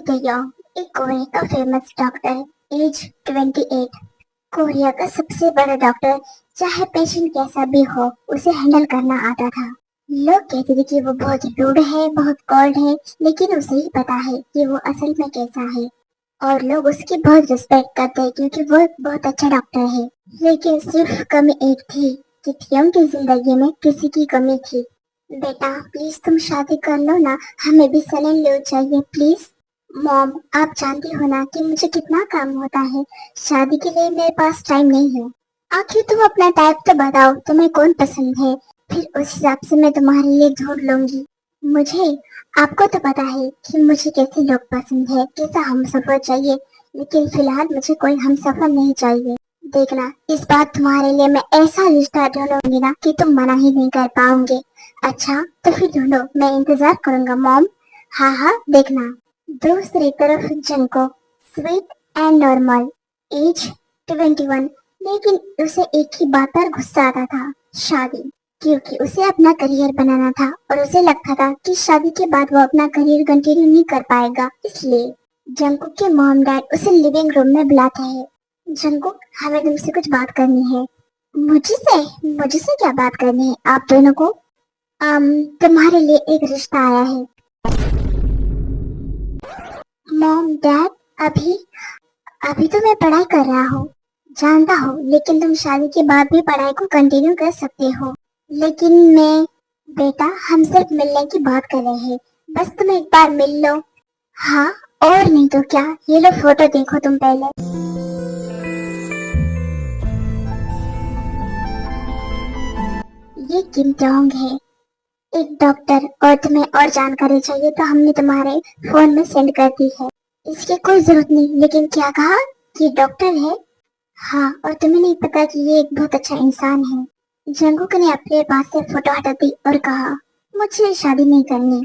दयोंग, एक कोरिया का famous doctor, as 28। Korea का सबसे बड़ा डॉक्टर, चाहे पेशेंट कैसा भी हो उसे हैंडल करना आता था। लोग कहते थे कि वो बहुत रूड है, बहुत कोल्ड है, लेकिन उसे ही पता है कि वो असल में कैसा है। और लोग उसकी बहुत रिस्पेक्ट करते हैं क्योंकि वो एक बहुत अच्छा डॉक्टर है। लेकिन सिर्फ कमी एक थी कि थियोंग की जिंदगी में किसी की कमी थी। बेटा प्लीज तुम शादी कर लो ना, हमें भी सैलून ले चाहिए प्लीज। मॉम आप जानती हो ना कि मुझे कितना काम होता है, शादी के लिए मेरे पास टाइम नहीं है। आखिर तुम अपना टाइप तो बताओ, तुम्हें कौन पसंद है, फिर उस हिसाब से मैं तुम्हारे लिए ढूंढ लूंगी। मुझे, आपको तो पता है कि मुझे कैसे लोग पसंद है, कैसा हमसफर चाहिए, लेकिन फिलहाल मुझे कोई हमसफर नहीं चाहिए। देखना इस बार तुम्हारे लिए मैं ऐसा रिश्ता ढूंढूंगी ना कि तुम मना ही नहीं कर पाओगे। अच्छा तो फिर ढूंढो, मैं इंतजार करूंगा मॉम। हाँ हाँ देखना। दूसरी तरफ Junko, sweet and normal, age 21, लेकिन उसे एक ही बात पर गुस्सा आता था, शादी। क्योंकि उसे अपना करियर बनाना था और उसे लगता था कि शादी के बाद वो अपना करियर कंटिन्यू नहीं कर पाएगा, इसलिए जंकुक के मॉम डैड उसे लिविंग रूम में बुलाते हैं। जंकुक हमें तुमसे कुछ बात करनी है। मुझसे? मुझसे क्या बात करनी है आप दोनों को? तुम्हारे लिए एक रिश्ता आया है। मॉम डैड, अभी अभी तो मैं पढ़ाई कर रहा हूँ, जानता हूँ, लेकिन तुम शादी के बाद भी पढ़ाई को कंटिन्यू कर सकते हो। लेकिन मैं, बेटा हम सिर्फ मिलने की बात कर रहे हैं, बस तुम एक बार मिल लो। हाँ और नहीं तो क्या, ये लो फोटो देखो तुम पहले। ये किम जोंग है, एक डॉक्टर, और तुम्हें और जानकारी चाहिए तो हमने तुम्हारे फोन में सेंड कर दी है। इसकी कोई जरूरत नहीं, लेकिन क्या कहा कि डॉक्टर है? हाँ और तुम्हें नहीं पता कि ये एक बहुत अच्छा इंसान है। जंगकुक ने अपने पास से फोटो हटा दी और कहा, मुझे शादी नहीं करनी।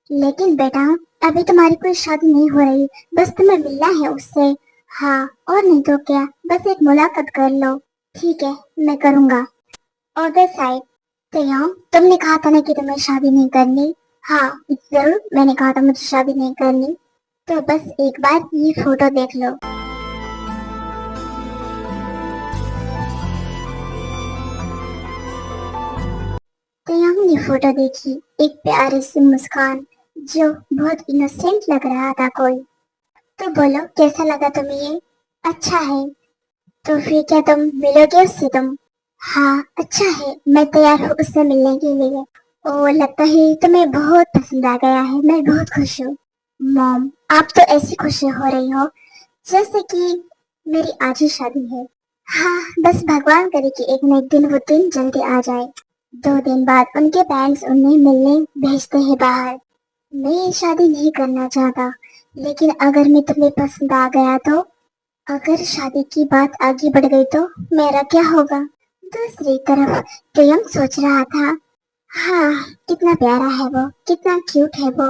लेकिन बेटा अभी तुम्हारी कोई शादी नहीं हो रही, बस तुम्हें मिलना है उससे। हाँ और नहीं तो क्या, बस एक मुलाकात कर लो। ठीक है मैं करूँगा। अदर साइड, तैयार, तुमने कहा था ना कि तुम्हें शादी नहीं करनी। हाँ जरूर, मैंने कहा था मुझे शादी नहीं करनी। तो बस एक बार ये फोटो देख लो। तैयार ने फोटो देखी, एक प्यारी सी मुस्कान जो बहुत इनोसेंट लग रहा था कोई। तो बोलो कैसा लगा तुम्हें ये? अच्छा है। तो फिर क्या तुम मिलोगे उससे तुम? हाँ अच्छा है, मैं तैयार हूँ उससे मिलने के लिए। ओ लगता है तुम्हें बहुत पसंद आ गया है, मैं बहुत खुश हूँ। मॉम आप तो ऐसी खुशी हो रही हो जैसे कि मेरी आज ही शादी है। हाँ बस भगवान करे कि एक न एक दिन वो दिन जल्दी आ जाए। 2 दिन बाद उनके पेरेंट्स उन्हें मिलने भेजते हैं बाहर। मैं ये शादी नहीं करना चाहता, लेकिन अगर मैं तुम्हें पसंद आ गया तो? अगर शादी की बात आगे बढ़ गई तो मेरा क्या होगा? दूसरी तरफ प्रियम सोच रहा था, हाँ कितना प्यारा है वो, कितना क्यूट है वो,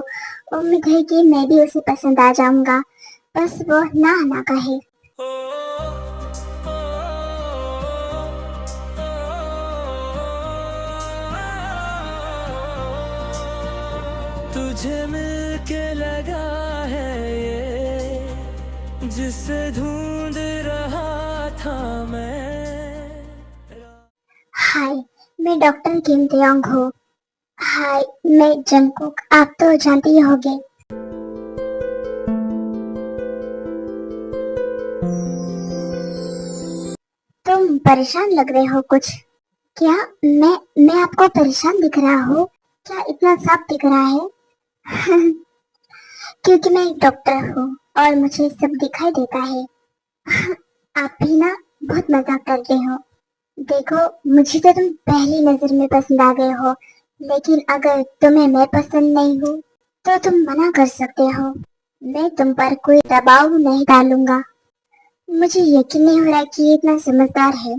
उम्मीद है कि मैं भी उसे पसंद आ जाऊंगा, बस वो ना ना कहे। तुझे मिलके लगा है ये, जिसे ढूंढ रहा था मैं। हाय मैं डॉक्टर किम तयोंग हूँ। हाय मैं जंकुक, आप तो जानते ही होंगे। तुम परेशान लग रहे हो कुछ। क्या मैं आपको परेशान दिख रहा हूँ? क्या इतना साफ दिख रहा है? क्योंकि मैं एक डॉक्टर हूँ और मुझे सब दिखाई देता है। आप भी ना बहुत मजाक करते हो। देखो मुझे तो तुम पहली नजर में पसंद आ गए हो, लेकिन अगर तुम्हें मैं पसंद नहीं हूँ तो तुम मना कर सकते हो। मैं तुम पर कोई दबाव नहीं डालूंगा। मुझे यकीन नहीं हो रहा कि ये इतना समझदार है।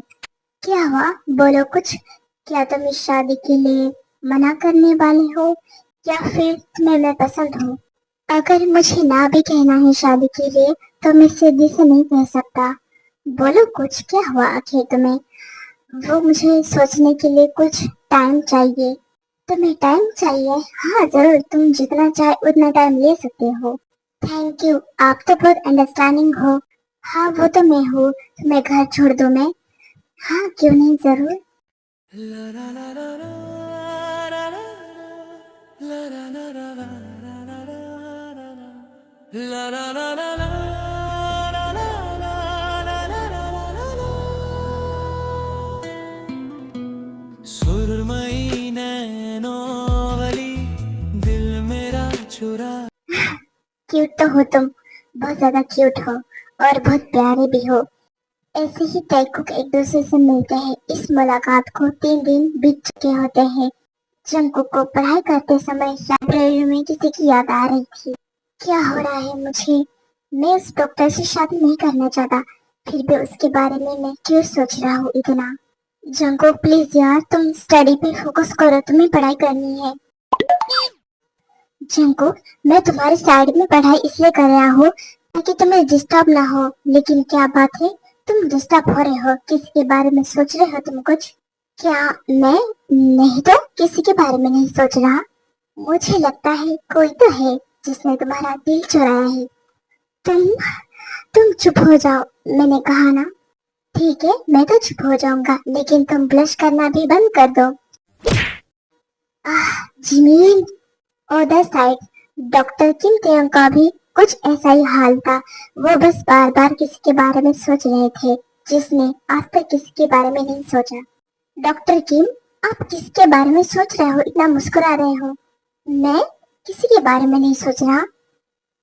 क्या हुआ, बोलो कुछ। क्या तुम इस शादी के लिए मना करने वाले हो या फिर तुम्हें मैं पसंद हूँ? अगर मुझे ना भी कहना है शादी के लिए तो मैं सीधी से नहीं कह सकता। बोलो कुछ, क्या हुआ आखिर तुम्हें? वो मुझे सोचने के लिए कुछ टाइम चाहिए। तुम्हें टाइम चाहिए? हाँ जरूर, तुम जितना चाहे उतना टाइम ले सकते हो। थैंक यू, आप तो बहुत अंडरस्टैंडिंग हो। हाँ वो तो मैं हूँ, तुम्हें घर छोड़ दूँ मैं? हाँ क्यों नहीं, जरूर। La la la la la la la la la la la la la la la la सुरमई नैनों वाली दिल मेरा चुरा। क्यूट तो हो तुम, बहुत ज्यादा क्यूट हो और बहुत प्यारे भी हो। ऐसे ही टैकुक एक दूसरे से मिलते हैं। इस मुलाकात को 3 दिन बीत चुके होते हैं। जंकुक को पढ़ाई करते समय लाइब्रेरी में किसी की याद आ रही थी। क्या हो रहा है मुझे? मैं उस डॉक्टर से शादी नहीं करना चाहता, फिर भी उसके बारे में मैं क्यों सोच रहा हूँ इतना? जंकुक प्लीज यार, तुम स्टडी पे फोकस करो, तुम्हें पढ़ाई करनी है। जंकुक, मैं तुम्हारी साइड में पढ़ाई इसलिए कर रहा हूँ ताकि तुम्हें डिस्टर्ब ना हो, लेकिन क्या बात है, तुम डिस्टर्ब हो रहे हो? किसके बारे में सोच रहे हो तुम कुछ? क्या मैं? नहीं तो किसी के बारे में नहीं सोच रहा। मुझे लगता है कोई तो है जिसने तुम्हारा दिल चुराया है। तुम तुम चुप हो जाओ, मैंने कहा ना। ठीक है, मैं तो चुप हो जाऊंगा, लेकिन तुम ब्लश करना भी बंद कर दो। जिमीन, अदर साइड, डॉक्टर किम तेयंग का भी कुछ ऐसा ही हाल था। वो बस बार बार किसी के बारे में सोच रहे थे जिसने आज तक किसी के बारे में नहीं सोचा। डॉक्टर किम, आप किसके बारे में सोच रहे हो? इतना मुस्कुरा रहे हो। मैं किसी के बारे में नहीं सोच रहा।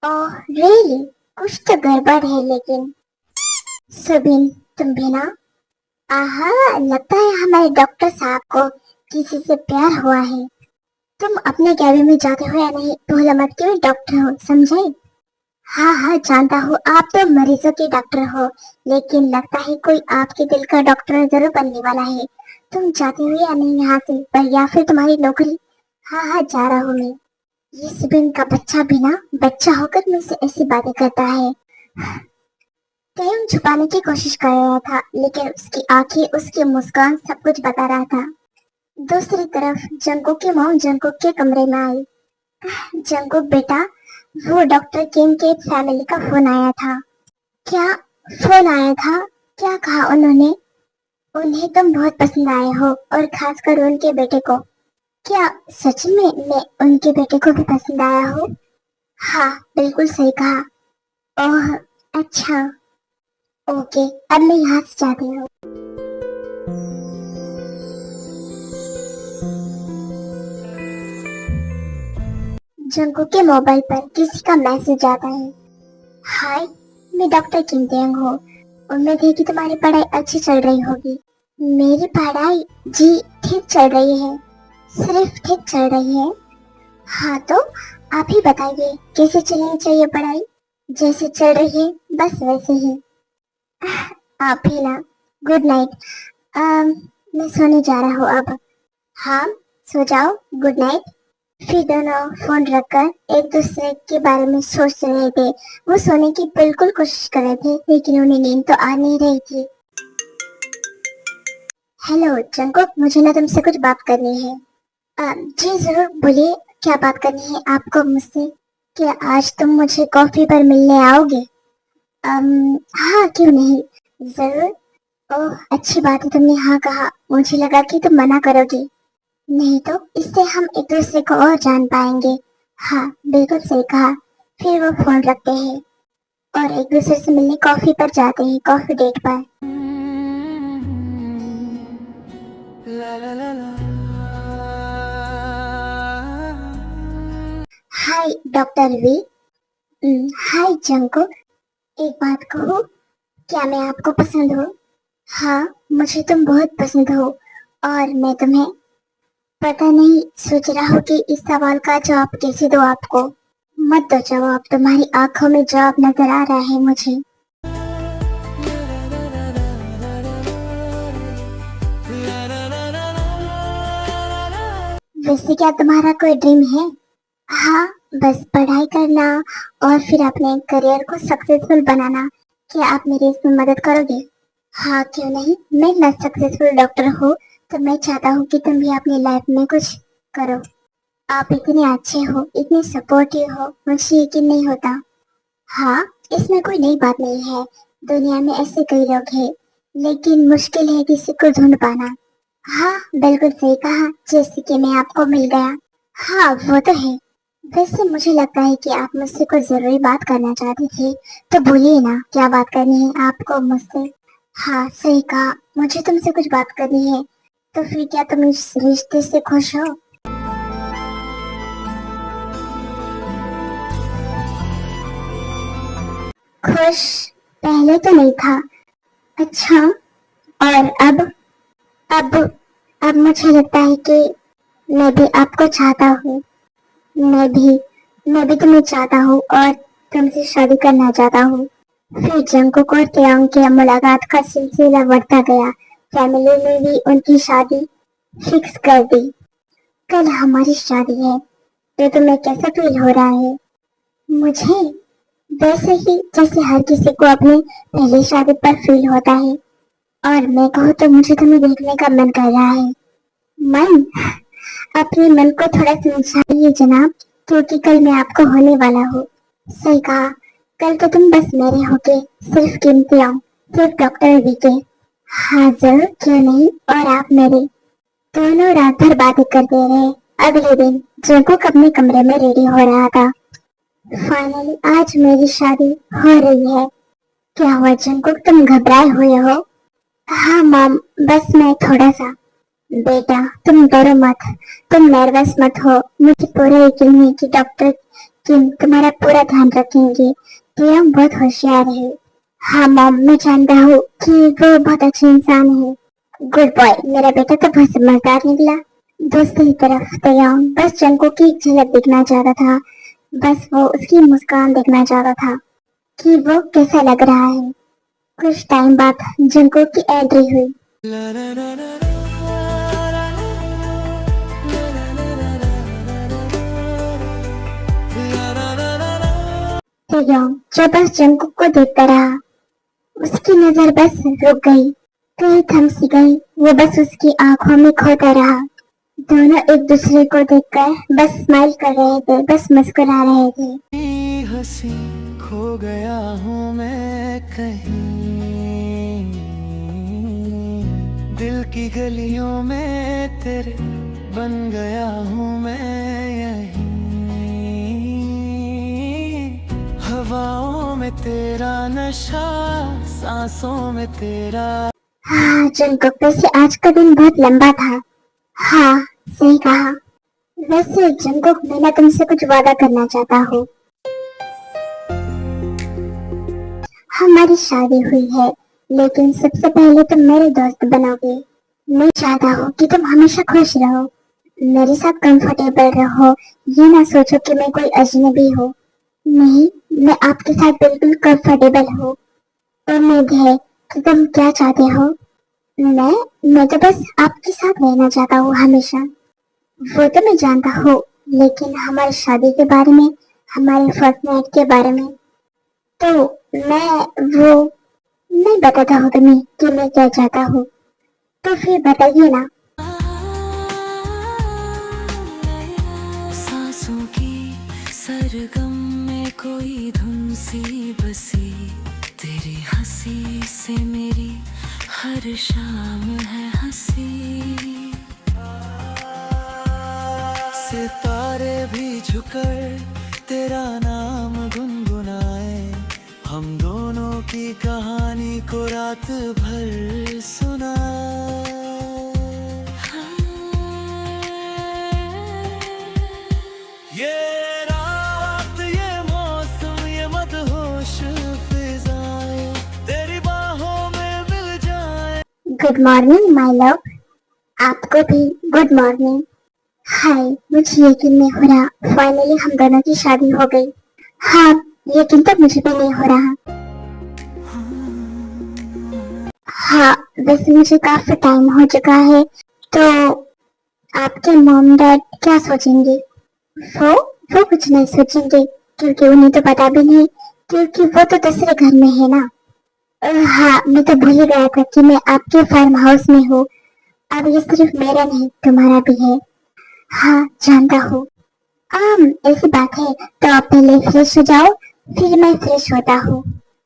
ओह रियली, कुछ तो गड़बड़ है लेकिन। सुबिन, तुम भी ना? आहा, लगता है हमारे डॉक्टर साहब को किसी से प्यार हुआ है। तुम अपने कैबिन में जाते हो या नहीं, भूल मत कि मैं डॉक्टर हूँ, समझे? हाँ हाँ जानता हूँ, आप तो मरीजों के डॉक्टर हो, लेकिन लगता है कोई आपके दिल का डॉक्टर जरूर बनने वाला है। तुम जाते हो या नहीं यहाँ से, पर या फिर तुम्हारी नौकरी? हाँ हाँ जा रहा हूँ मैं। ये सुबिन का बच्चा भी ना बच्चा होकर मुझसे ऐसी बातें करता है। तयम छुपाने की कोशिश कर रहा था, लेकिन उसकी आंखें, उसकी मुस्कान सब कुछ बता रहा था। दूसरी तरफ जंकुक की मॉम जंकुक के कमरे में आई। जंकुक बेटा, वो डॉक्टर किम के फैमिली का फोन आया था। क्या फोन आया था? क्या कहा उन्होंने? उन्हें तुम बहुत पसंद आए हो, और खासकर उनके बेटे को। क्या सच में मैं उनके बेटे को भी पसंद आया हूँ? हाँ बिल्कुल सही कहा। ओह अच्छा, ओके, अब मैं यहाँ से जाती हूँ। जंकुक के मोबाइल पर किसी का मैसेज आता है। हाय, मैं डॉक्टर किम तेयंग हूँ। उम्मीद है कि तुम्हारी पढ़ाई अच्छी चल रही होगी। मेरी पढ़ाई? जी ठीक चल रही है, सिर्फ ठीक चल रही है। हाँ तो आप ही बताइए कैसे चलनी चाहिए पढ़ाई? जैसे चल रही है बस वैसे ही। आप ही ना। Good night. मैं सोने जा रहा हूँ अब। हाँ सो जाओ, गुड नाइट। फिर दोनों फोन रखकर एक दूसरे के बारे में सोच रहे थे। वो सोने की बिल्कुल कोशिश कर रहे थे, लेकिन उन्हें नींद तो आ नहीं रही थी। हेलो जंकुक, मुझे ना तुमसे कुछ बात करनी है। जी जरूर, बोलिए क्या बात करनी है आपको मुझसे? क्या आज तुम मुझे कॉफी पर मिलने आओगे? हाँ क्यों नहीं, जरूर। ओह अच्छी बात है, तुमने हाँ कहा, मुझे लगा कि तुम मना करोगी। नहीं तो इससे हम एक दूसरे को और जान पाएंगे। हाँ बिल्कुल सही कहा। फिर वो फोन रखते हैं और एक दूसरे से मिलने कॉफी पर जाते हैं, कॉफी डेट पर। La la la la. Hi doctor V. Hi Jungkook, एक बात कहूँ, क्या मैं आपको पसंद हूँ? हाँ मुझे तुम बहुत पसंद हो, और मैं तुम्हें। पता नहीं, सोच रहा हूँ कि इस सवाल का जवाब कैसे दूँ आपको। मत दो जवाब, तुम्हारी आंखों में जवाब नजर आ रहा है मुझे। वैसे क्या तुम्हारा कोई ड्रीम है? हाँ, बस पढ़ाई करना और फिर अपने करियर को सक्सेसफुल बनाना। क्या आप मेरी इसमें मदद करोगे? हाँ क्यों नहीं, मैं ना सक्सेसफुल डॉक्टर हूँ, तो मैं चाहता हूँ कि तुम भी अपनी लाइफ में कुछ करो। आप इतने अच्छे हो, इतने सपोर्टिव हो, मुझे यकीन नहीं होता। हाँ, इसमें कोई नई बात नहीं है। दुनिया में ऐसे कई लोग हैं, लेकिन मुश्किल है किसी को ढूंढ पाना। हाँ, बिल्कुल सही कहा, जैसे कि मैं आपको मिल गया। हाँ, वो तो है। वैसे मुझे लगता है कि आप मुझसे कुछ जरूरी बात करना चाहते थे, तो बोलिए ना, क्या बात करनी है आपको मुझसे? हाँ, सही कहा, मुझे तुमसे कुछ बात करनी है। तो फिर क्या तुम इस रिश्ते से खुश हो? खुश पहले तो नहीं था। अच्छा, और अब अब मुझे लगता है कि मैं भी आपको चाहता हूँ। मैं भी मैं भी तुम्हें चाहता हूँ और तुमसे शादी करना चाहता हूँ। फिर जंकुक और त्रियांग की मुलाकात का सिलसिला बढ़ता गया। फैमिली ने भी उनकी शादी फिक्स कर दी। कल हमारी शादी है, तो तुम्हें कैसा फील हो रहा है? मुझे वैसे ही जैसे हर किसी को अपनी पहली शादी पर फील होता है। और मैं कहूँ तो मुझे तुम्हें देखने का मन कर रहा है। मन? अपने मन को थोड़ा समझाइए जनाब, क्योंकि कल मैं आपको होने वाला हूँ। सही कहा, कल तो तुम बस मेरे होके, सिर्फ कीमती आओ, सिर्फ डॉक्टर वीके। हाँ जरूर, क्यों नहीं, और आप मेरे। दोनों रात भर बातें करते रहे। अगले दिन जंकुक अपने कमरे में रेडी हो रहा था। फाइनली आज मेरी शादी हो रही है। क्या हुआ जंकुक, तुम घबराए हुए हो? हाँ मॉम, बस मैं थोड़ा सा। बेटा तुम डरो मत, तुम नर्वस मत हो। मुझे पूरा यकीन है कि डॉक्टर किम तुम्हारा पूरा ध्यान रखेंगे। तुम बहुत होशियार है। हाँ मॉम, मैं जानता हूँ कि वो बहुत अच्छे इंसान है। गुड बॉय, मेरा बेटा तो बहुत समझदार निकला। दूसरी तरफ तयंग बस जंको की एक झलक देखना चाहता था। बस वो उसकी मुस्कान देखना चाहता था कि वो कैसा लग रहा है। कुछ टाइम बाद जंको की एंट्री हुई। La la la la la तयंग जो बस जंकुक को देखता रहा। उसकी नजर बस रुक गई, कहीं थम सी गई। वो बस उसकी आंखों में खोता रहा। दोनों एक दूसरे को देखकर बस स्माइल कर रहे थे, बस मुस्कुरा रहे थे। हंसी खो गया हूँ मैं कहीं, दिल की गलियों में तेरे बन गया हूँ मैं यहीं, हवाओं में तेरा नशा, सांसों में तेरा। हाँ जंकुक, वैसे आज का दिन बहुत लंबा था। हाँ, सही कहा। वैसे जंकुक, मैं ना तुमसे कुछ वादा करना चाहता हूँ। हमारी शादी हुई है, लेकिन सबसे पहले तुम मेरे दोस्त बनोगे। मैं चाहता हूँ कि तुम हमेशा खुश रहो, मेरे साथ कंफर्टेबल रहो। ये ना सोचो कि मैं कोई अजनबी हूँ। नहीं, मैं आपके साथ बिल्कुल कंफर्टेबल हूँ। उम्मीद है कि तुम क्या चाहते हो। मैं तो बस आपके साथ रहना चाहता हूँ हमेशा। वो तो मैं जानता हूँ, लेकिन हमारी शादी के बारे में, हमारे फर्स्ट नाइट के बारे में, तो वो मैं बताता हूँ तुम्हें कि मैं क्या चाहता हूँ। तो फिर बताइए ना। सांसों की सरगम में कोई धुन सी बसी, तेरी हंसी से मेरी हर शाम है हंसी, सितारे भी झुकर तेरा नाम गुनगुनाए, हम दोनों की कहानी को रात भर सुनाए। ये रात, ये मौसम, ये मदहोश फिजाएं तेरी बाहों में मिल जाए। Good morning my love. आपको भी गुड मॉर्निंग। हाय, मुझे यकीन नहीं हो रहा, फाइनली हम दोनों की शादी हो गई। हाँ, यकीन तो मुझे भी नहीं हो रहा। हाँ, वैसे मुझे काफी टाइम हो चुका है, तो आपके मॉम डैड क्या सोचेंगे? वो वो कुछ नहीं सोचेंगे, क्योंकि उन्हें तो पता भी नहीं, क्योंकि वो तो दूसरे घर में है ना। हाँ, मैं तो भूल ही गया था कि मैं आपके फार्म हाउस में हूँ। अब ये सिर्फ मेरा नहीं, तुम्हारा भी है। हाँ, जानता हूँ। ऐसी बात है, तो आप पहले फ्रेश हो जाओ, फिर मैं फ्रेश होता हूँ।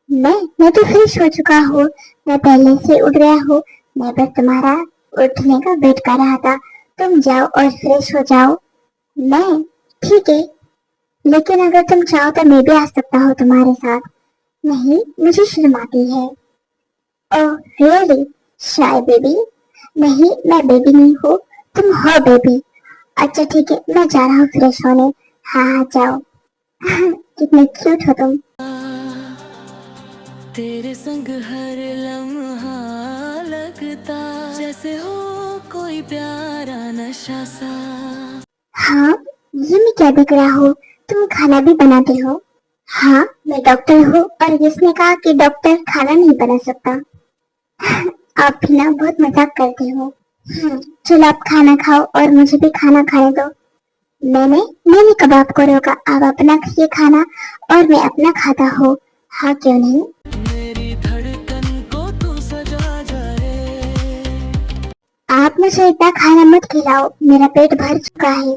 मैं तो फ्रेश हो चुका हूँ। मैं पहले से उठ गया हूँ। मैं बस तुम्हारा उठने का वेट कर रहा था। तुम जाओ और फ्रेश हो जाओ। मैं ठीक है, लेकिन अगर तुम चाहो तो मैं भी आ सकता हूँ तुम्हारे साथ। नहीं, मुझे शर्म आती है। Oh really? Shy baby? नहीं, मैं बेबी नहीं हूँ। तुम हो बेबी। अच्छा ठीक है, मैं जा रहा हूँ फ्रेश होने। हाँ हाँ जाओ। कितने क्यूट हो तुम। तेरे संग हर लम्हा लगता जैसे हो कोई प्यारा नशा सा। हाँ, ये मैं क्या देख रहा हूँ? तुम खाना भी बनाते हो? हाँ, मैं डॉक्टर हूँ और किसने कहा कि डॉक्टर खाना नहीं बना सकता? आप भी ना बहुत मजाक करते हो। चलो आप खाना खाओ और मुझे भी खाना खाने दो। मैंने मैंने कब आपको रोका? आप अपना खाइए खाना और मैं अपना खाता हूँ। हाँ क्यों नहीं? मेरी धड़कन को तू सजा जा रे। आप मुझे इतना खाना मत खिलाओ, मेरा पेट भर चुका है।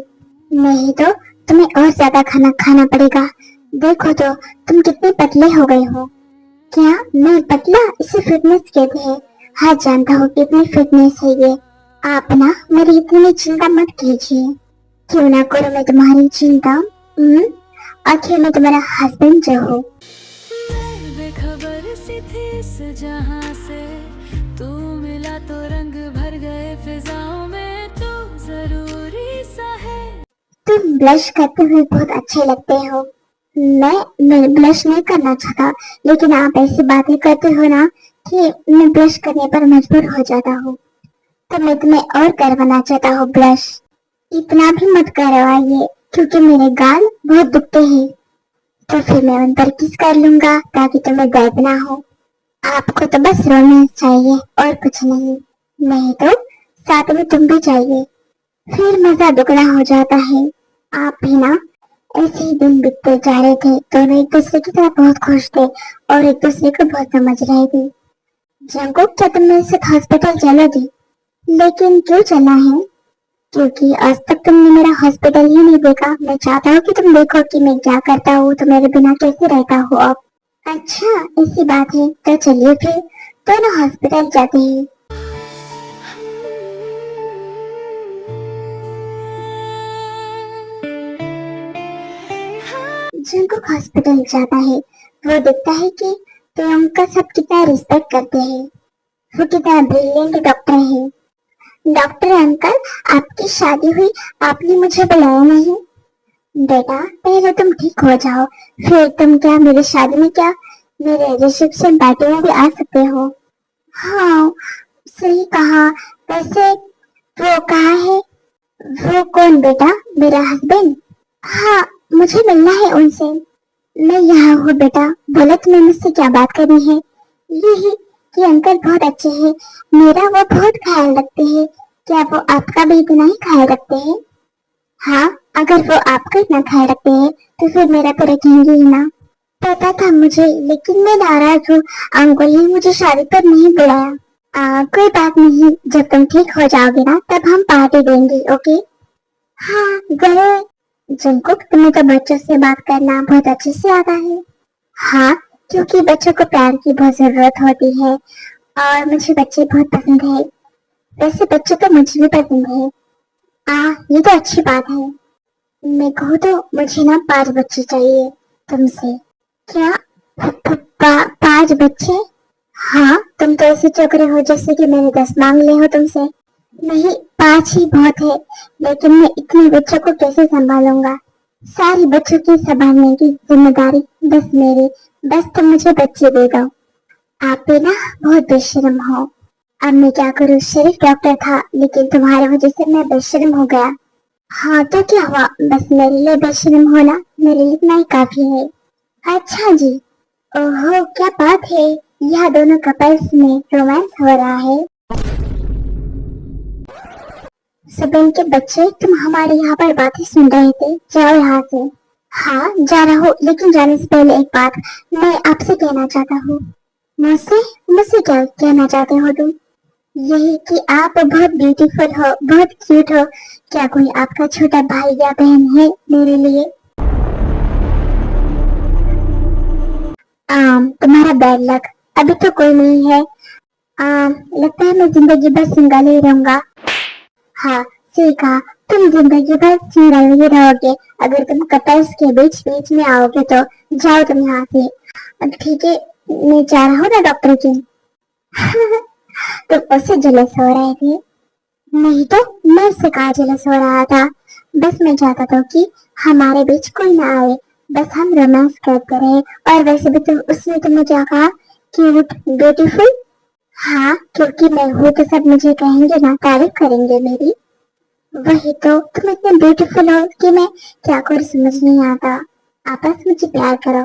नहीं तो तुम्हें और ज्यादा खाना खाना पड़ेगा। देखो तो तुम कितने पतले हो गए हो। क्या मैं पतला? इसे फिटनेस कहते हैं। हाँ जानता हूँ कितनी फिटनेस है ये। आप ना मेरी इतनी चिंता मत कीजिए। क्यों ना करो मैं तुम्हारी चिंता। आखिर मैं तुम्हारा हस्बैंड जो हूँ। मैं बेखबर सी थी इस जहां से, तू मिला तो रंग भर गए फिजाओं में, तू जरूरी सा है। तुम ब्लश करते हुए बहुत अच्छे लगते हो। मैं ब्लश नहीं करना चाहता, लेकिन आप ऐसी बातें करते हो ना कि मैं ब्लश करने पर मजबूर हो जाता हूँ। तो मैं तुम्हें और करवाना चाहता हूँ ब्लश। इतना भी मत करवाइए, क्योंकि मेरे गाल बहुत दुखते हैं। तो फिर मैं उन पर किस कर लूंगा ताकि तुम्हें दर्द ना हो। आपको तो बस रोमांस चाहिए और कुछ नहीं। नहीं तो साथ में तुम भी चाहिए, फिर मजा दुगना हो जाता है। आप भी ना ऐसे ही दिन बीतते जा रहे थे, दोनों एक दूसरे की तरह बहुत खुश थे और एक दूसरे को बहुत समझ रहे थे। जंकुक, क्या तुम मेरे साथ हॉस्पिटल चलोगी? लेकिन क्यों चलना है? क्योंकि आज तक तुमने मेरा हॉस्पिटल ही नहीं देखा। मैं चाहता हूँ कि तुम देखो कि मैं क्या करता हूँ, तो मेरे बिना कैसे रहता हूँ अब। अच्छा ऐसी बात है, तो चलिए फिर दोनों हॉस्पिटल जाते हैं। जंकुक हॉस्पिटल जाता है। वो देखता है कि प्रियंका सब कितना रिस्पेक्ट करते हैं। वो कितना ब्रिलियंट डॉक्टर है। डॉक्टर अंकल, आपकी शादी हुई, आपने मुझे बुलाया नहीं। बेटा पहले तुम ठीक हो जाओ, फिर तुम क्या मेरी शादी में, क्या मेरे रिसेप्शन पार्टी में भी आ सकते हो। हाँ सही कहा। वैसे वो कहाँ है? वो कौन बेटा? मेरा हस्बैंड? हाँ, मुझे मिलना है उनसे। मैं यहाँ हूँ बेटा। बोलो तुम्हें मुझसे क्या बात करनी है? यही कि अंकल बहुत अच्छे हैं, मेरा वो बहुत ख्याल रखते हैं। क्या वो आपका भी इतना ही ख्याल रखते हैं? हाँ, अगर वो आपका इतना ख्याल रखते हैं तो फिर मेरा तो रखेंगे ही ना। पता था मुझे, लेकिन मैं नाराज हूँ। अंकल ने मुझे शादी पर नहीं बुलाया। कोई बात नहीं, जब तुम ठीक हो जाओगे ना तब हम पार्टी देंगे, ओके? हाँ जरूर। जंकुक, तुम्हें तो बच्चों से बात करना बहुत अच्छे से आता है। हाँ, क्योंकि बच्चों को प्यार की बहुत जरूरत होती है और मुझे बच्चे बहुत पसंद है। वैसे बच्चे तो मुझे भी पसंद है। ये तो अच्छी बात है। मैं कहूँ तो मुझे ना 5 बच्चे चाहिए तुमसे। क्या? 5 बच्चे? हाँ, तुम तो ऐसे चक्रे हो जैसे कि मैंने 10 मांग ले हो तुमसे। नहीं, 5 ही बहुत है, लेकिन मैं इतने बच्चों को कैसे संभालूंगा? सारी बच्चों की संभालने की जिम्मेदारी बस मेरी। बस तुम मुझे बच्चे दे दो। आप भी ना बहुत बेशर्म हो। अब मैं क्या करूँ? शरीफ डॉक्टर था, लेकिन तुम्हारी वजह से मैं बेशर्म हो गया। हाँ तो क्या हुआ? बस मेरे लिए बेशर्म होना मेरे लिए इतना ही काफी है। अच्छा जी। ओहो क्या बात है, यह दोनों कपल्स में रोमांस हो रहा है। सुबह के बच्चे, तुम हमारे यहाँ पर बातें सुन रहे थे, जाओ यहाँ से। हाँ जा रहा हूँ, लेकिन जाने से पहले एक बात मैं आपसे कहना चाहता हूँ। मुझसे? मुझसे क्या कहना चाहते हो तुम? यही कि आप बहुत ब्यूटीफुल हो, बहुत क्यूट हो। क्या कोई आपका छोटा भाई या बहन है मेरे लिए? तुम्हारा बैड लक, अभी तो कोई नहीं है। लगता है मैं जिंदगी भर सिंगल ही रहूंगा। हाँ, सही कहा। तुम जिंदगी भर सिंगल ही रहोगे। अगर तुम कपल्स के बीच बीच में आओगे तो जाओ तुम यहाँ से। अब ठीक है, मैं जा रहा हूँ ना डॉक्टर की। तुम उससे जेलस हो रहे थे? नहीं तो मैं उससे कहा जेलस हो रहा था। बस मैं चाहता था कि हमारे बीच कोई ना आए, बस हम रोमांस करते रहे। और वैसे भी उसने तुमने क्या कहा? Cute, beautiful. हाँ, क्योंकि मैं हूँ तो सब मुझे कहेंगे ना, तारीफ करेंगे मेरी। वही तो, तुम इतने ब्यूटीफुल हो कि मैं क्या करूँ समझ नहीं आता। आप बस मुझे प्यार करो।